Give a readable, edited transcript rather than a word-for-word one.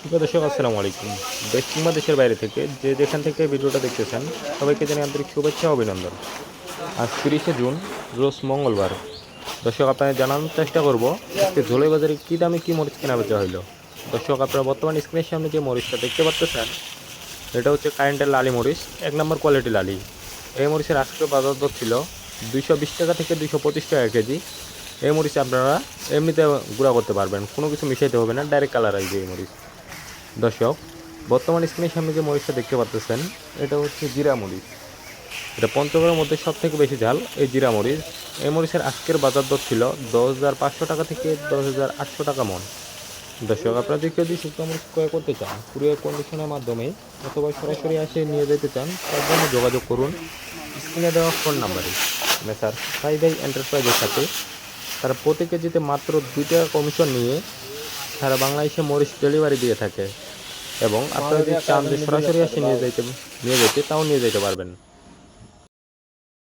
প্রিয় দর্শক আসসালামু আলাইকুম। দেশ কিংবা দেশের বাইরে থেকে যেখান থেকে ভিডিওটা দেখতেছেন সবাইকে জানাই আন্তরিক শুভেচ্ছা ও অভিনন্দন। আজ 30শে জুন, রোজ মঙ্গলবার। দর্শক আপনাদের জানানোর চেষ্টা করব আজকে ঝোলাই বাজারে কী দামে কী মরিচ কেনা বেচা হইলো। দর্শক আপনারা বর্তমান স্ক্রিনের সামনে যে মরিচটা দেখতে পাচ্ছেন এটা হচ্ছে কারেন্টের লালি মরিচ, 1 নম্বর কোয়ালিটি লালি। এই মরিচের আজকে বাজার দর ছিল 220 টাকা থেকে 225 টাকা কেজি। এই মরিচ আপনারা এমনিতে গুঁড়া করতে পারবেন, কোনো কিছু মিশাইতে হবে না, ডাইরেক্ট কালার আসবে এই মরিচ। দর্শক বর্তমান স্ক্রিনের সামনে যে মরিচটা দেখতে পাচ্ছেন এটা হচ্ছে জিরা মরিচ। এটা পঞ্চগড়ের মধ্যে সব থেকে বেশি ঝাল এই জিরা মরিচ। এই মরিচের আজকের বাজার দর ছিল 10,500 টাকা থেকে 10,800 টাকা মন। দর্শক আপনারা যদি কেউ শুকনো মরিচ ক্রয় করতে চান কুরিয়ার কন্ডিশনের মাধ্যমে অথবা সরাসরি আসে নিয়ে যেতে চান তার জন্য যোগাযোগ করুন স্ক্রিনে দেওয়া ফোন নাম্বারে। মেসার সাই ভাই এন্টারপ্রাইজের সাথে তারা প্রতি কেজিতে মাত্র 2 টাকা কমিশন নিয়ে সারা বাংলাদেশে মরিচ ডেলিভারি দিয়ে থাকে এবং আপনারা যদি চান যে সরাসরি এসে নিয়ে যেতে তাও নিয়ে যেতে পারবেন।